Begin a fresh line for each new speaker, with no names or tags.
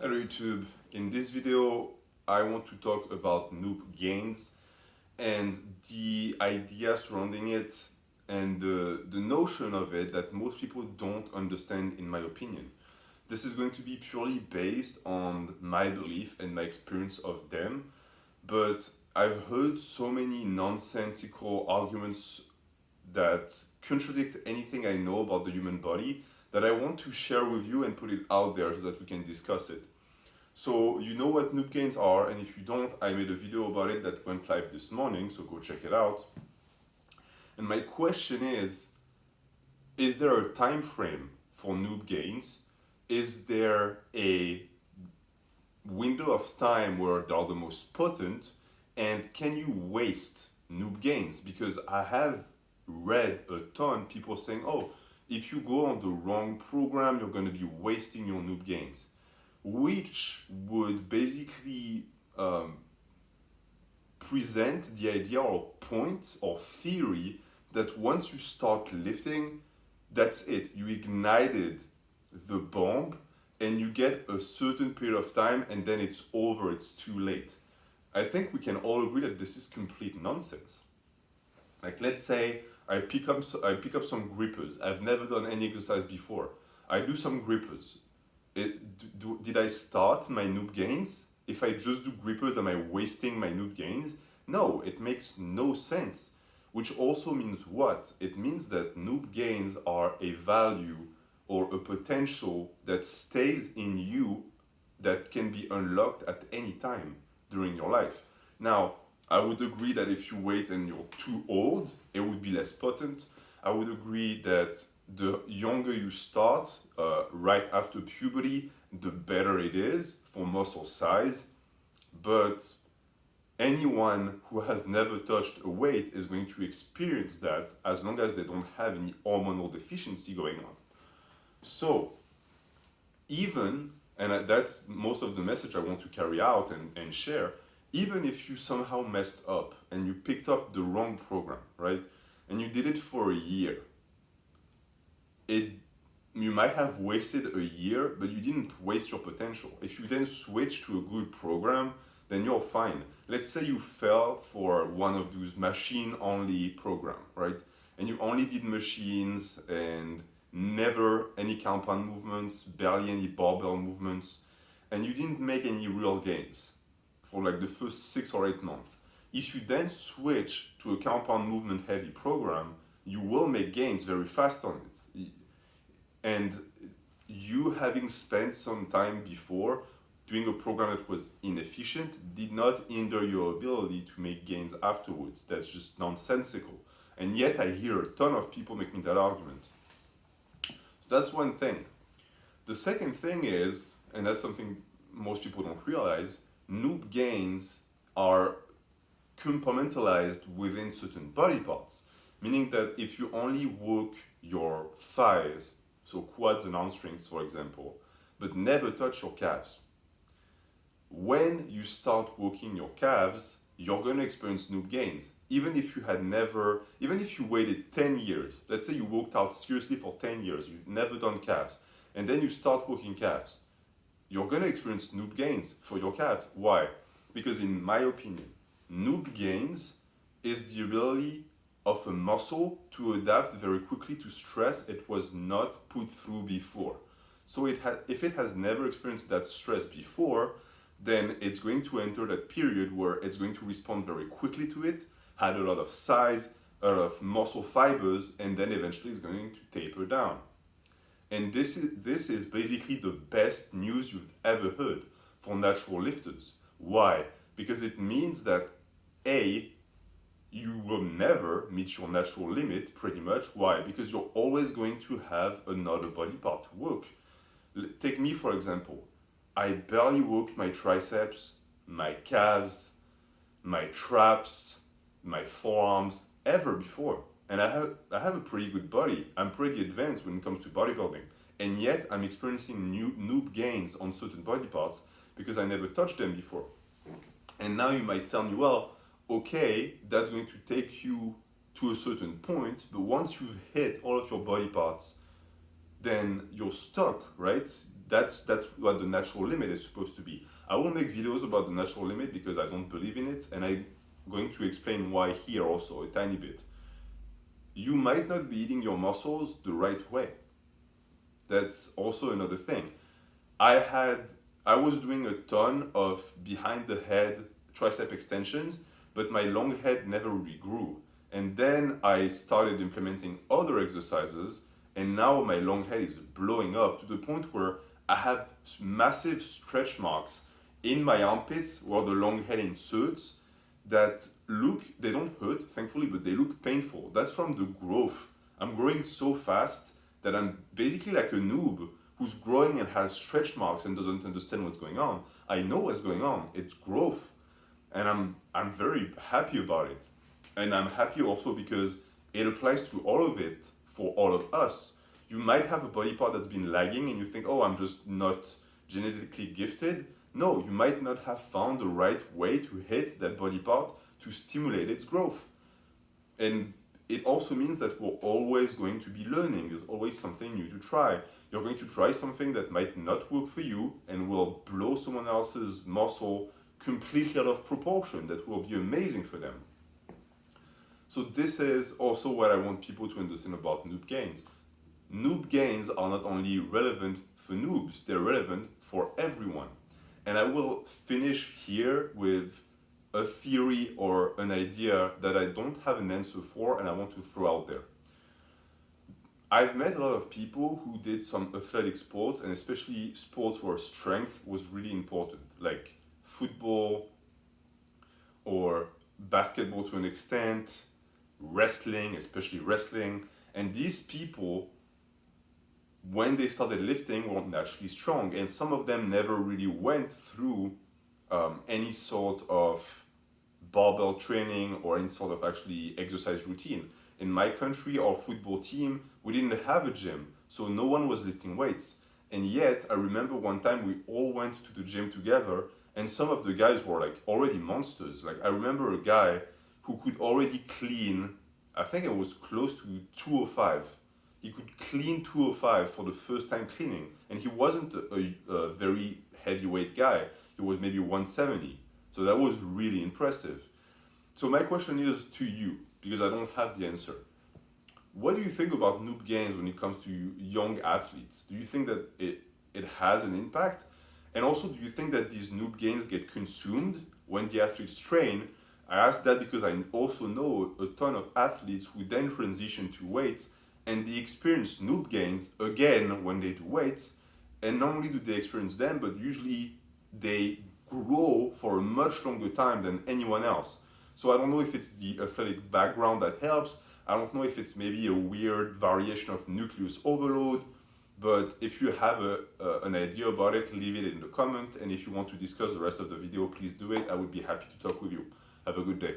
Hello YouTube. In this video, I want to talk about Noob gains and the idea surrounding it and the notion of it that most people don't understand in my opinion. This is going to be purely based on my belief and my experience of them, but I've heard so many nonsensical arguments that contradict anything I know about the human body that I want to share with you and put it out there so that we can discuss it. So you know what noob gains are, and if you don't, I made a video about it that went live this morning, so go check it out. And my question is there a time frame for noob gains? Is there a window of time where they're the most potent? And can you waste noob gains? Because I have read a ton people saying, oh, if you go on the wrong program, you're going to be wasting your noob gains, which would basically present the idea or point or theory that once you start lifting, that's it. You ignited the bomb and you get a certain period of time and then it's over, it's too late. I think we can all agree that this is complete nonsense. Like, let's say I pick up some grippers. I've never done any exercise before. I do some grippers. Did I start my noob gains? If I just do grippers, am I wasting my noob gains? No, it makes no sense. Which also means what? It means that noob gains are a value or a potential that stays in you that can be unlocked at any time during your life. Now, I would agree that if you wait and you're too old, it would be less potent. I would agree that the younger you start, right after puberty, the better it is for muscle size. But anyone who has never touched a weight is going to experience that as long as they don't have any hormonal deficiency going on. So, and that's most of the message I want to carry out and share, even if you somehow messed up and you picked up the wrong program, right? And you did it for a year, you might have wasted a year, but you didn't waste your potential. If you then switch to a good program, then you're fine. Let's say you fell for one of those machine-only program, right? And you only did machines and never any compound movements, barely any barbell movements, and you didn't make any real gains for like the first 6 or 8 months. If you then switch to a compound movement heavy program, you will make gains very fast on it. And you having spent some time before doing a program that was inefficient did not hinder your ability to make gains afterwards. That's just nonsensical. And yet I hear a ton of people making that argument. So that's one thing. The second thing is, and that's something most people don't realize, noob gains are compartmentalized within certain body parts. Meaning that if you only work your thighs, so quads and hamstrings, for example, but never touch your calves, when you start working your calves, you're going to experience noob gains. Even if you waited 10 years, let's say you worked out seriously for 10 years, you've never done calves, and then you start working calves, you're going to experience noob gains for your calves. Why? Because in my opinion, noob gains is the ability of a muscle to adapt very quickly to stress it was not put through before. So if it has never experienced that stress before, then it's going to enter that period where it's going to respond very quickly to it, had a lot of size, a lot of muscle fibers, and then eventually it's going to taper down. And this is basically the best news you've ever heard for natural lifters. Why? Because it means that you will never meet your natural limit, pretty much. Why? Because you're always going to have another body part to work. Take me, for example. I barely worked my triceps, my calves, my traps, my forearms ever before. And I have a pretty good body. I'm pretty advanced when it comes to bodybuilding. And yet I'm experiencing noob gains on certain body parts because I never touched them before. And now you might tell me, well, okay, that's going to take you to a certain point, but once you've hit all of your body parts, then you're stuck, right? that's what the natural limit is supposed to be. I will make videos about the natural limit because I don't believe in it, and I'm going to explain why here also a tiny bit. You might not be eating your muscles the right way. That's also another thing. I was doing a ton of behind the head tricep extensions, but my long head never really grew. And then I started implementing other exercises, and now my long head is blowing up to the point where I have massive stretch marks in my armpits where the long head inserts that they don't hurt, thankfully, but they look painful. That's from the growth. I'm growing so fast that I'm basically like a noob who's growing and has stretch marks and doesn't understand what's going on. I know what's going on. It's growth. And I'm very happy about it. And I'm happy also because it applies to all of it for all of us. You might have a body part that's been lagging and you think, oh, I'm just not genetically gifted. No, you might not have found the right way to hit that body part to stimulate its growth. And it also means that we're always going to be learning. There's always something new to try. You're going to try something that might not work for you and will blow someone else's muscle completely out of proportion. That will be amazing for them. So this is also what I want people to understand about noob gains. Noob gains are not only relevant for noobs, they're relevant for everyone. And I will finish here with a theory or an idea that I don't have an answer for and I want to throw out there. I've met a lot of people who did some athletic sports, and especially sports where strength was really important, like football or basketball to an extent, wrestling, especially wrestling. And these people, when they started lifting, were naturally strong, and some of them never really went through any sort of barbell training or any sort of actually exercise routine. In my country, our football team, we didn't have a gym, so no one was lifting weights. And yet, I remember one time we all went to the gym together, and some of the guys were like already monsters. Like I remember a guy who could already clean, I think it was close to 205. He could clean 205 for the first time cleaning, and he wasn't a very heavyweight guy. He was maybe 170. So that was really impressive. So my question is to you, because I don't have the answer. What do you think about noob gains when it comes to young athletes? Do you think that it has an impact? And also, do you think that these noob gains get consumed when the athletes train? I ask that because I also know a ton of athletes who then transition to weights and they experience noob gains again when they do weights. And not only do they experience them, but usually they grow for a much longer time than anyone else. So I don't know if it's the athletic background that helps. I don't know if it's maybe a weird variation of nucleus overload. But if you have an idea about it, leave it in the comment. And if you want to discuss the rest of the video, please do it. I would be happy to talk with you. Have a good day.